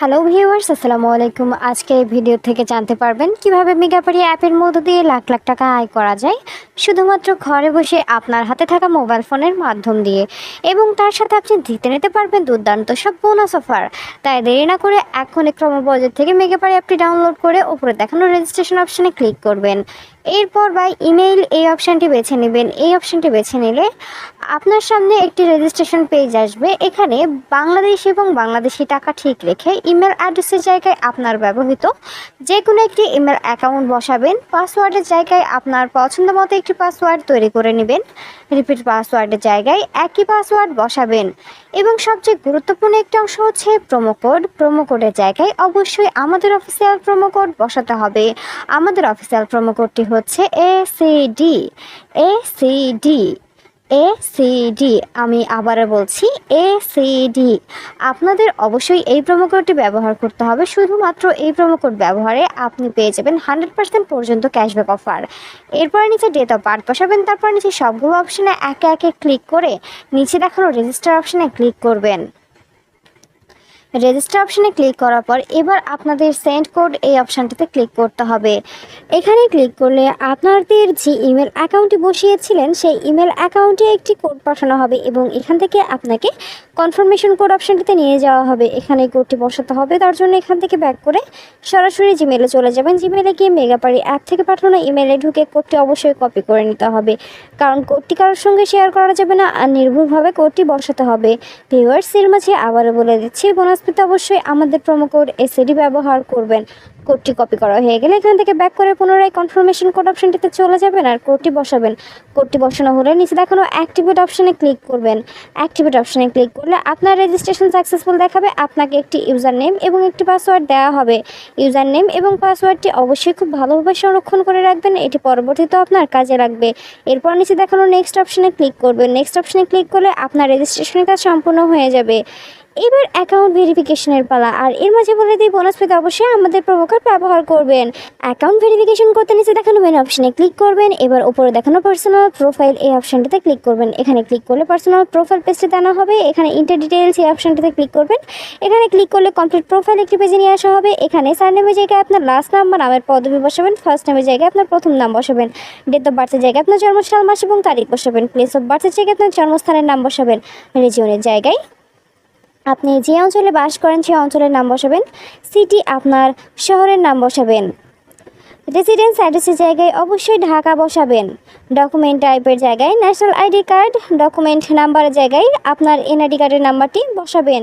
Hello viewers, আসসালামু আলাইকুম। আজকে এই ভিডিও থেকে জানতে পারবেন কিভাবে মেগাপারি অ্যাপের মধ্য দিয়ে লাখ লাখ টাকা আয় করা যায় শুধুমাত্র ঘরে বসে আপনার হাতে থাকা মোবাইল ফোনের মাধ্যম দিয়ে, এবং তার সাথে আপনি জিতে নিতে পারবেন দুর্দান্ত সব বোনাস অফার। তাই দেরি না করে এখনই ক্রমবাজার থেকে মেগাপারি অ্যাপটি ডাউনলোড করে উপরে দেখানো রেজিস্ট্রেশন অপশানে ক্লিক করবেন। এরপর বাই ইমেইল এই অপশানটি বেছে নেবেন। এই অপশানটি বেছে নিলে আপনার সামনে একটি রেজিস্ট্রেশন পেজ আসবে। এখানে বাংলাদেশ এবং বাংলাদেশি টাকা ঠিক রেখে ইমেল অ্যাড্রেসের জায়গায় আপনার ব্যবহৃত যে কোনো একটি ইমেল অ্যাকাউন্ট বসাবেন। পাসওয়ার্ডের জায়গায় আপনার পছন্দ মতো একটি পাসওয়ার্ড তৈরি করে নেবেন। রিপিট পাসওয়ার্ডের জায়গায় একই পাসওয়ার্ড বসাবেন। এবং সবচেয়ে গুরুত্বপূর্ণ একটি অংশ হচ্ছে প্রোমো কোড। প্রোমো কোডের জায়গায় অবশ্যই আমাদের অফিসিয়াল প্রোমো কোড বসাতে হবে। আমাদের অফিসিয়াল প্রোমো কোডটি হচ্ছে ACD। আমি আবারও বলছি ACD। আপনাদের অবশ্যই এই প্রোমো কোডটি ব্যবহার করতে হবে। শুধুমাত্র এই প্রোমো কোড ব্যবহারে আপনি পেয়ে যাবেন 100% পর্যন্ত ক্যাশব্যাক অফার। এরপরে নিচে ডেট অফ বার্থ বসাবেন। তারপর নিচে সবগুলো অপশানে একে একে ক্লিক করে নিচে দেখানো রেজিস্টার অপশানে ক্লিক করবেন। রেজিস্টার অপশানে ক্লিক করার পর এবার আপনাদের সেন্ড কোড এই অপশানটিতে ক্লিক করতে হবে। এখানে ক্লিক করলে আপনাদের যে ইমেল অ্যাকাউন্টটি বসিয়েছিলেন সেই ইমেল অ্যাকাউন্টে একটি কোড পাঠানো হবে এবং এখান থেকে আপনাকে কনফার্মেশন কোড অপশানটিতে নিয়ে যাওয়া হবে। এখানে কোডটি বসাতে হবে। তার জন্য এখান থেকে ব্যাক করে সরাসরি জিমেলে চলে যাবেন। জিমেলে গিয়ে মেগাপারি অ্যাপ থেকে পাঠানো ইমেলে ঢুকে কোডটি অবশ্যই কপি করে নিতে হবে, কারণ কোডটি কারোর সঙ্গে শেয়ার করা যাবে না আর নির্ভুলভাবে কোডটি বসাতে হবে। ভিউয়ার্সের মাঝে আবারও বলে দিচ্ছি, বোনাস পেতে অবশ্যই আমাদের প্রোমো কোড ACD ব্যবহার করবেন। কোডটি কপি করা হয়ে গেলে এখান থেকে ব্যাক করে পুনরায় কনফার্মেশন কোড অপশানটিতে চলে যাবেন আর কোডটি বসাবেন। কোডটি বসানো হলে নিচে দেখানো অ্যাক্টিভেট অপশানে ক্লিক করবেন। অ্যাক্টিভেট অপশানে ক্লিক করলে আপনার রেজিস্ট্রেশন সাকসেসফুল দেখাবে। আপনাকে একটি ইউজার নেম এবং একটি পাসওয়ার্ড দেওয়া হবে। ইউজার নেম এবং পাসওয়ার্ডটি অবশ্যই খুব ভালোভাবে সংরক্ষণ করে রাখবেন, এটি পরবর্তীতে আপনার কাজে লাগবে। এরপর নিচে দেখানো নেক্সট অপশানে ক্লিক করবেন। নেক্সট অপশানে ক্লিক করলে আপনার রেজিস্ট্রেশনের কাজ সম্পূর্ণ হয়ে যাবে। এবার অ্যাকাউন্ট ভেরিফিকেশনের পালা। আর এর মাঝে বলে দিই, বোনাস পেতে অবশ্যই আমাদের প্রোমো কোড ব্যবহার করবেন। অ্যাকাউন্ট ভেরিফিকেশন করতে নিচে দেখানো মেনু অপশানে ক্লিক করবেন। এবার উপরে দেখানো পার্সোনাল প্রোফাইল এই অপশানটিতে ক্লিক করবেন। এখানে ক্লিক করলে পার্সোনাল প্রোফাইল পেজটি আনা হবে। এখানে ইন্টার ডিটেইলস এই অপশানটিতে ক্লিক করবেন। এখানে ক্লিক করলে কমপ্লিট প্রোফাইল একটি পেজে নিয়ে আসা হবে। এখানে সারনেমের জায়গায় আপনার লাস্ট নাম বা নামের পদবি বসাবেন। ফার্স্ট নেমের জায়গায় আপনার প্রথম নাম বসাবেন। ডেট অফ বার্থের জায়গায় আপনার জন্মসাল, মাস এবং তারিখ বসাবেন। প্লেস অফ বার্থের জায়গায় আপনার জন্মস্থানের নাম বসাবেন। রিজিয়নের জায়গায় আপনি যে অঞ্চলে বাস করেন সেই অঞ্চলের নাম বসাবেন। সিটি আপনার শহরের নাম বসাবেন। রেসিডেন্স অ্যাড্রেসের জায়গায় অবশ্যই ঢাকা বসাবেন। ডকুমেন্ট টাইপের জায়গায় ন্যাশনাল আইডি কার্ড। ডকুমেন্ট নাম্বারের জায়গায় আপনার NID কার্ডের নাম্বারটি বসাবেন।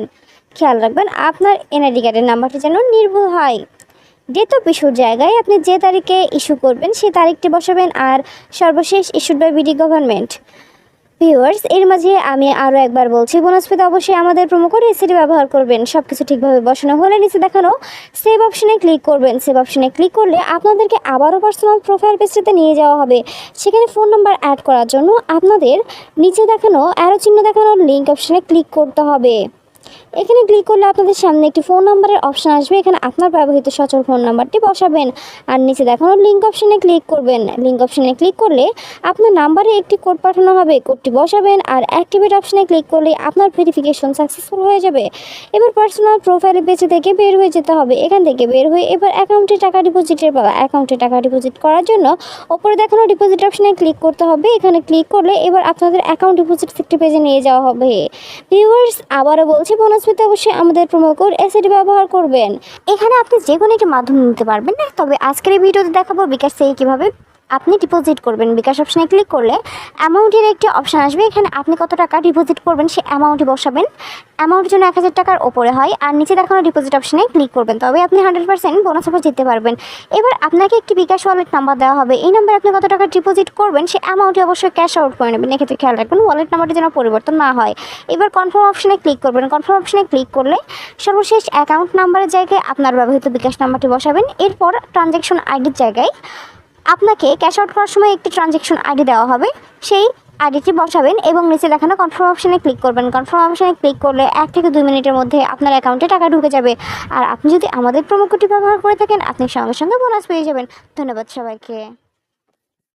খেয়াল রাখবেন আপনার NID কার্ডের নাম্বারটি যেন নির্ভুল হয়। ডেট অফ ইস্যুর জায়গায় আপনি যে তারিখে ইস্যু করবেন সেই তারিখটি বসাবেন। আর সর্বশেষ issued by BD government. Viewers, এর মাঝে আমি আরও একবার বলছি, বোনাস পেতে অবশ্যই আমাদের প্রোমো কোড ACD ব্যবহার করবেন। সব কিছু ঠিকভাবে বসানো হলে নিচে দেখানো সেভ অপশানে ক্লিক করবেন। সেভ অপশানে ক্লিক করলে আপনাদেরকে আবারও পার্সোনাল প্রোফাইল পেজটিতে নিয়ে যাওয়া হবে। সেখানে ফোন নাম্বার অ্যাড করার জন্য আপনাদের নিচে দেখানো অ্যারো চিহ্ন দেখানোর লিঙ্ক অপশানে ক্লিক করতে হবে। এখানে ক্লিক করলে আপনাদের সামনে একটি ফোন নাম্বারের অপশান আসবে। এখানে আপনার ব্যবহৃত সচল ফোন নাম্বারটি বসাবেন আর নিচে দেখানো লিঙ্ক অপশানে ক্লিক করবেন। লিঙ্ক অপশানে ক্লিক করলে আপনার নাম্বারে একটি কোড পাঠানো হবে। কোডটি বসাবেন আর অ্যাক্টিভেট অপশানে ক্লিক করলে আপনার ভেরিফিকেশন সাকসেসফুল হয়ে যাবে। এবার পার্সোনাল প্রোফাইলের পেজ থেকে বের হয়ে যেতে হবে। এখান থেকে বের হয়ে এবার অ্যাকাউন্টে টাকা ডিপোজিটের পালা। অ্যাকাউন্টে টাকা ডিপোজিট করার জন্য ওপরে দেখানো ডিপোজিট অপশানে ক্লিক করতে হবে। এখানে ক্লিক করলে এবার আপনাদের অ্যাকাউন্ট ডিপোজিট একটি পেজে নিয়ে যাওয়া হবে। ভিউয়ার্স, আবারও বলছি, বোনাস পেতে অবশ্যই আমাদের প্রোমো কোড ACD ব্যবহার করবেন। এখানে আপনি যে কোনো একটি মাধ্যম নিতে পারবেন না, তবে আজকের এই ভিডিওতে দেখাবো বিকাশ থেকে কীভাবে আপনি ডিপোজিট করবেন। বিকাশ অপশানে ক্লিক করলে অ্যামাউন্টের একটি অপশান আসবে। এখানে আপনি কত টাকা ডিপোজিট করবেন সেই অ্যামাউন্টই বসাবেন। অ্যামাউন্ট যেন 1000 টাকার ওপরে হয় আর নিচে দেখানো ডিপোজিট অপশানে ক্লিক করবেন, তবে আপনি 100% বোনাস অফার জিততে পারবেন। এবার আপনাকে একটি বিকাশ ওয়ালেট নাম্বার দেওয়া হবে। এই নাম্বারে আপনি কত টাকা ডিপোজিট করবেন সেই অ্যামাউন্টটি অবশ্যই ক্যাশ আউট করে নেবেন। এক্ষেত্রে খেয়াল রাখবেন ওয়ালেট নাম্বারটি যেন পরিবর্তন না হয়। এবার কনফার্ম অপশানে ক্লিক করবেন। কনফার্ম অপশানে ক্লিক করলে সর্বশেষ অ্যাকাউন্ট নাম্বারের জায়গায় আপনার ব্যবহৃত বিকাশ নাম্বারটি বসাবেন। এরপর ট্রানজ্যাকশন আইডির জায়গায় আপনাকে ক্যাশ আউট করার সময় একটি ট্রানজ্যাকশন আইডি দেওয়া হবে, সেই আইডিটি বসাবেন এবং নিচে দেখানো কনফার্ম অপশানে ক্লিক করবেন। কনফার্ম অপশানে ক্লিক করলে 1 থেকে 2 মিনিটের মধ্যে আপনার অ্যাকাউন্টে টাকা ঢুকে যাবে। আর আপনি যদি আমাদের প্রোমো কোডটি ব্যবহার করে থাকেন আপনি সঙ্গে সঙ্গে বোনাস পেয়ে যাবেন। ধন্যবাদ সবাইকে।